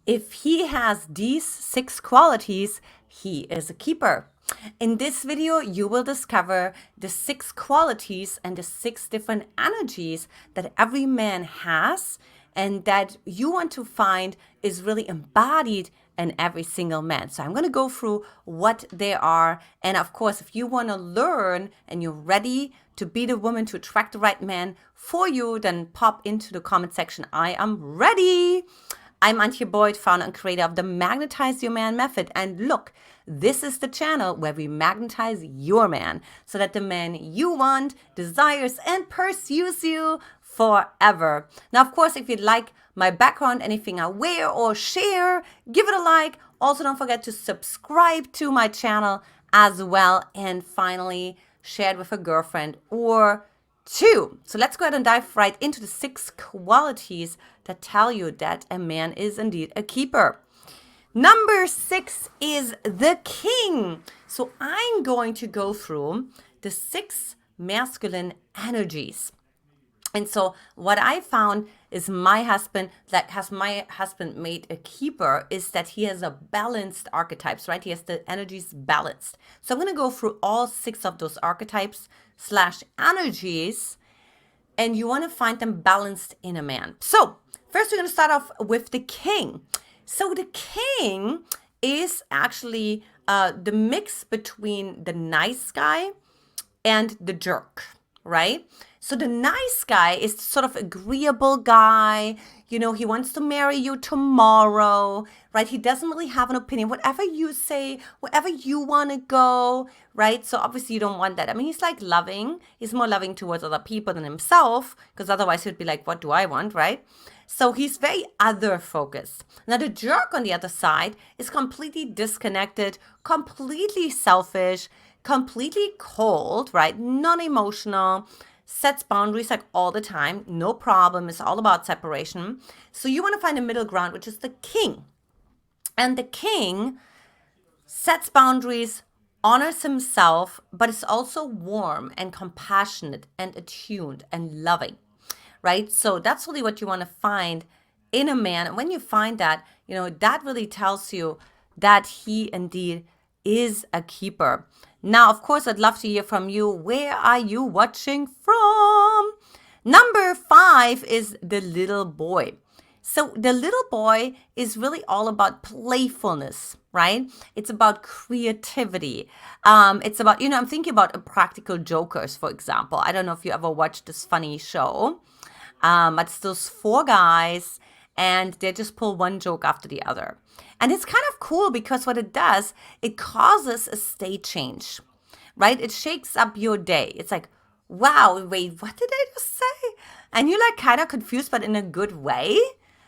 If he has these 6 qualities, he is a keeper. In this video, you will discover the 6 qualities and the 6 different energies that every man has and that you want to find is really embodied in every single man. So I'm going to go through what they are. And of course, if you want to learn and you're ready to be the woman to attract the right man for you, then pop into the comment section. I am ready. I'm Antia, founder and creator of the Magnetize Your Man method. And look, this is the channel where we magnetize your man so that the man you want desires and pursues you forever. Now, of course, if you'd like my background, anything I wear or share, give it a like. Also, don't forget to subscribe to my channel as well. And finally, share it with a girlfriend or 2. So let's go ahead and dive right into the 6 qualities that tell you that a man is indeed a keeper. Number 6 is the king. So I'm going to go through the 6 masculine energies. And so what I found is my husband made a keeper is that he has a balanced archetypes, right? He has the energies balanced. So I'm going to go through all 6 of those archetypes / energies, and you want to find them balanced in a man. So first we're going to start off with the king. So the king is actually the mix between the nice guy and the jerk, right? So the nice guy is sort of agreeable guy. You know, he wants to marry you tomorrow, right? He doesn't really have an opinion. Whatever you say, wherever you want to go, right? So obviously you don't want that. I mean, he's like loving. He's more loving towards other people than himself, because otherwise he'd be like, what do I want, right? So he's very other focused. Now the jerk on the other side is completely disconnected, completely selfish, completely cold, right? Non-emotional, sets boundaries like all the time, no problem. It's all about separation. So you want to find a middle ground, which is the king. And the king sets boundaries, honors himself, but is also warm and compassionate and attuned and loving, right? So that's really what you want to find in a man. And when you find that, you know, that really tells you that he indeed is a keeper. Now, of course, I'd love to hear from you. Where are you watching from? Number 5 is the little boy. So the little boy is really all about playfulness, right? It's about creativity. It's about, you know, I'm thinking about Practical Jokers, for example. I don't know if you ever watched this funny show. It's those 4 guys, and they just pull one joke after the other. And it's kind of cool because what it does, it causes a state change, right? It shakes up your day. It's like, wow, wait, what did I just say? And you're like kind of confused, but in a good way.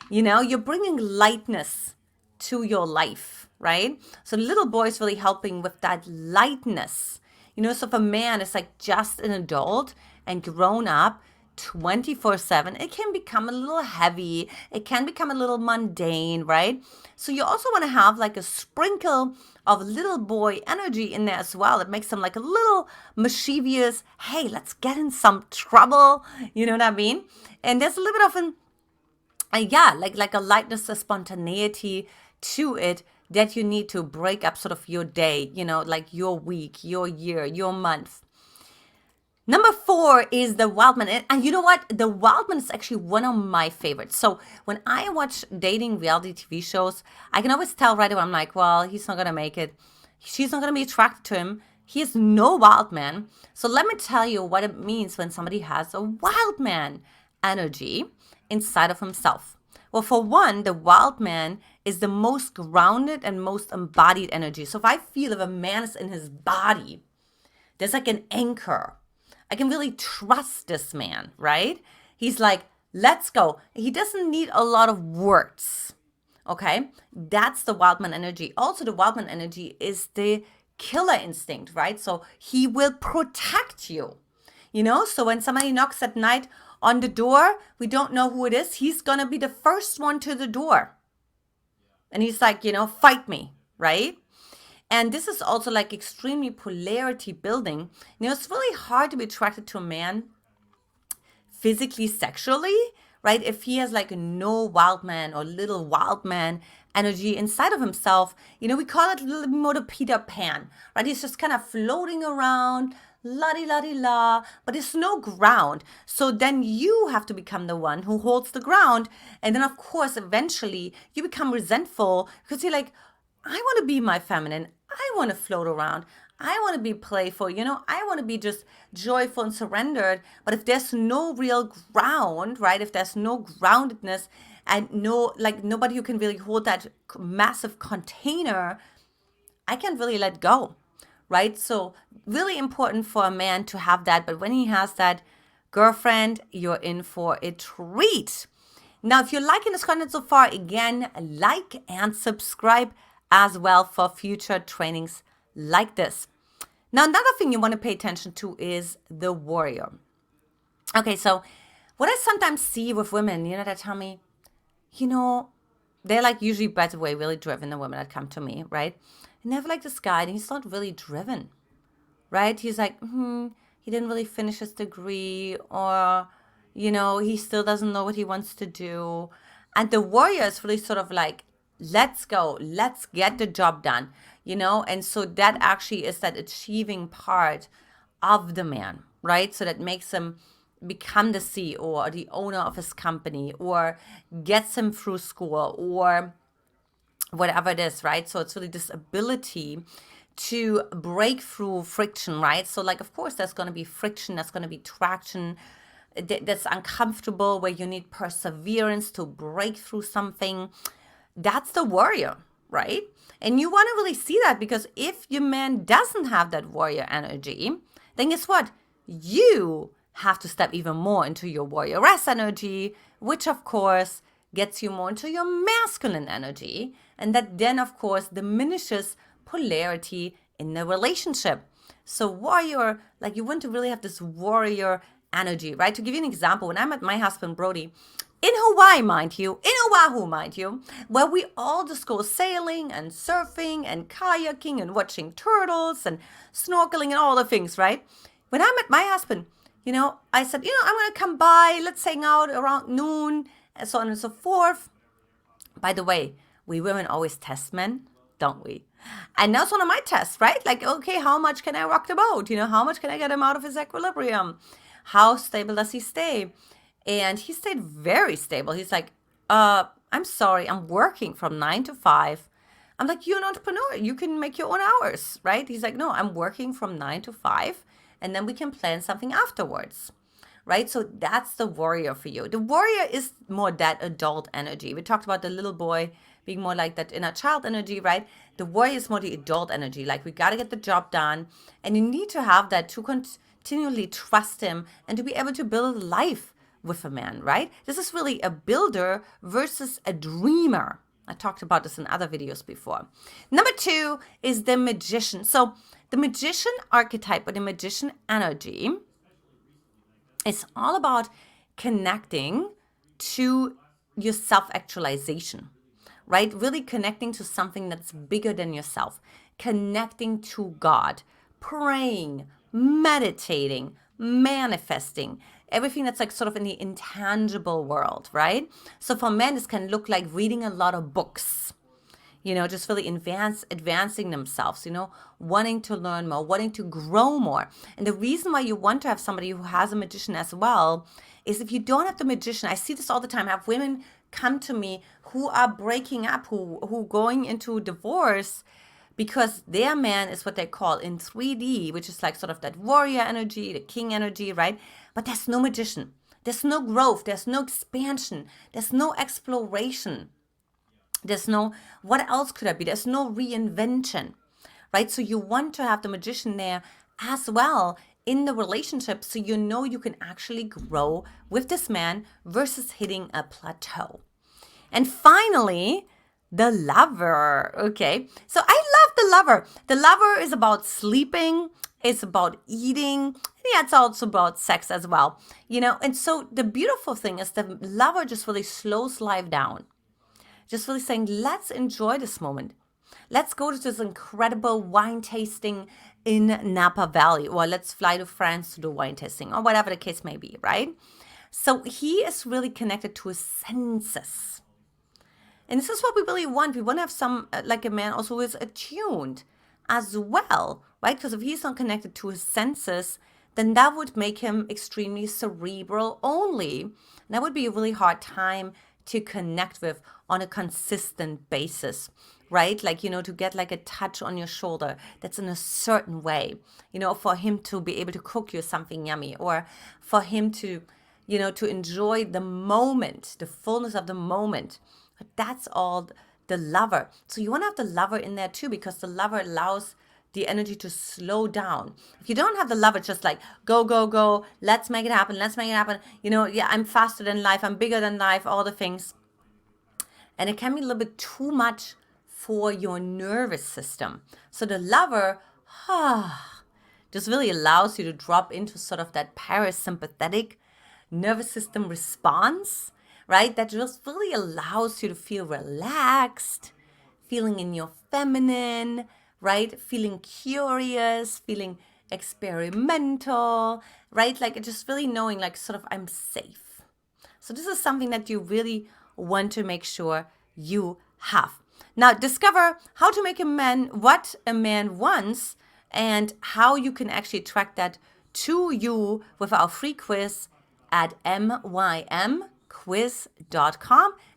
You know, you're bringing lightness to your life, right? So the little boy is really helping with that lightness. You know, so if a man is like just an adult and grown up, 24/7, it can become a little heavy. It can become a little mundane, right? So you also want to have like a sprinkle of little boy energy in there as well. It makes them like a little mischievous. Hey, let's get in some trouble. You know what I mean? And there's a little bit of like a lightness, a spontaneity to it that you need to break up sort of your day, you know, like your week, your year, your month. Number 4 is the Wildman. And you know what? The Wildman is actually one of my favorites. So when I watch dating reality TV shows, I can always tell right away, I'm like, well, he's not going to make it. She's not going to be attracted to him. He is no Wildman. So let me tell you what it means when somebody has a Wildman energy inside of himself. Well, for one, the Wildman is the most grounded and most embodied energy. So if I feel if a man is in his body, there's like an anchor. I can really trust this man, right? He's like, let's go. He doesn't need a lot of words, okay? That's the Wildman energy. Also, the Wildman energy is the killer instinct, right? So he will protect you, you know? So when somebody knocks at night on the door, we don't know who it is. He's going to be the first one to the door. And he's like, you know, fight me, right? And this is also like extremely polarity building. You know, it's really hard to be attracted to a man physically, sexually, right? If he has like no wild man or little wild man energy inside of himself. We call it a little more the Peter Pan, right? He's just kind of floating around, la-di-la-di-la, but there's no ground. So then you have to become the one who holds the ground. And then, of course, eventually you become resentful because you're like, I want to be my feminine. I want to float around. I want to be playful. I want to be just joyful and surrendered. But if there's no real ground, right? If there's no groundedness and nobody who can really hold that massive container, I can't really let go, right? So really important for a man to have that. But when he has that, girlfriend, you're in for a treat. Now, if you're liking this content so far, again, like and subscribe as well for future trainings like this. Now, another thing you want to pay attention to is the warrior. Okay, so what I sometimes see with women, that tell me, they're like usually, by the way, really driven, the women that come to me, right? And they have like this guy, and he's not really driven, right? He's like, he didn't really finish his degree, or, he still doesn't know what he wants to do. And the warrior is really sort of like, let's go, let's get the job done, and so that actually is that achieving part of the man, right? So that makes him become the CEO or the owner of his company, or gets him through school, or whatever it is, right? So it's really this ability to break through friction, right? So like, of course, there's going to be friction, there's going to be traction that's uncomfortable, where you need perseverance to break through something. That's the warrior, right? And you want to really see that, because if your man doesn't have that warrior energy, then guess what? You have to step even more into your warrioress energy, which of course gets you more into your masculine energy. And that then, of course, diminishes polarity in the relationship. So warrior, like you want to really have this warrior energy, right? To give you an example, when I met my husband, Brody, in Hawaii, mind you, in Oahu, mind you, where we all just go sailing and surfing and kayaking and watching turtles and snorkeling and all the things, right? When I met my husband, I said, I'm going to come by, let's hang out around noon, and so on and so forth. By the way, we women always test men, don't we? And that's one of my tests, right? Like, okay, how much can I rock the boat? How much can I get him out of his equilibrium? How stable does he stay? And he stayed very stable. He's like, I'm sorry, I'm working from 9 to 5. I'm like, you're an entrepreneur. You can make your own hours, right? He's like, no, I'm working from 9 to 5, and then we can plan something afterwards, right? So that's the warrior for you. The warrior is more that adult energy. We talked about the little boy being more like that inner child energy, right? The warrior is more the adult energy. Like, we got to get the job done, and you need to have that to continually trust him and to be able to build a life with a man, right? This is really a builder versus a dreamer. I talked about this in other videos before. Number 2 is the magician. So the magician archetype, or the magician energy, is all about connecting to your self-actualization, right? Really connecting to something that's bigger than yourself, connecting to God, praying, meditating, manifesting, everything that's like sort of in the intangible world, right? So for men, this can look like reading a lot of books, just really advancing themselves, wanting to learn more, wanting to grow more. And the reason why you want to have somebody who has a magician as well is, if you don't have the magician, I see this all the time. I have women come to me who are breaking up, who going into divorce, because their man is what they call in 3D, which is like sort of that warrior energy, the king energy, right? But there's no magician. There's no growth. There's no expansion. There's no exploration. There's no, what else could it be? There's no reinvention, right? So you want to have the magician there as well in the relationship, so you can actually grow with this man versus hitting a plateau. And finally, the lover. Okay, so I love the lover. The lover is about sleeping, it's about eating, yeah, it's also about sex as well, and so the beautiful thing is the lover just really slows life down, just really saying, let's enjoy this moment. Let's go to this incredible wine tasting in Napa Valley, or let's fly to France to do wine tasting, or whatever the case may be, right? So he is really connected to his senses. And this is what we really want. We want to have some, like a man also who is attuned as well, right? Because if he's not connected to his senses, then that would make him extremely cerebral only. And that would be a really hard time to connect with on a consistent basis, right? Like, to get like a touch on your shoulder that's in a certain way, for him to be able to cook you something yummy, or for him to, to enjoy the moment, the fullness of the moment. But that's all the lover. So you want to have the lover in there too, because the lover allows the energy to slow down. If you don't have the lover, it's just like, go, go, go, let's make it happen, let's make it happen. Yeah, I'm faster than life, I'm bigger than life, all the things. And it can be a little bit too much for your nervous system. So the lover, just really allows you to drop into sort of that parasympathetic nervous system response, right? That just really allows you to feel relaxed, feeling in your feminine, right? Feeling curious, feeling experimental, right? Like just really knowing like sort of I'm safe. So this is something that you really want to make sure you have. Now discover how to make a man what a man wants and how you can actually track that to you with our free quiz at mymquiz.com.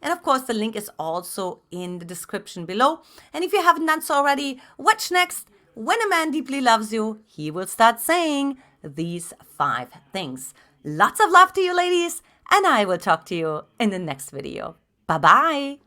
And of course, the link is also in the description below. And if you haven't done so already, watch next. When a man deeply loves you, he will start saying these 5 things. Lots of love to you, ladies, and I will talk to you in the next video. Bye-bye.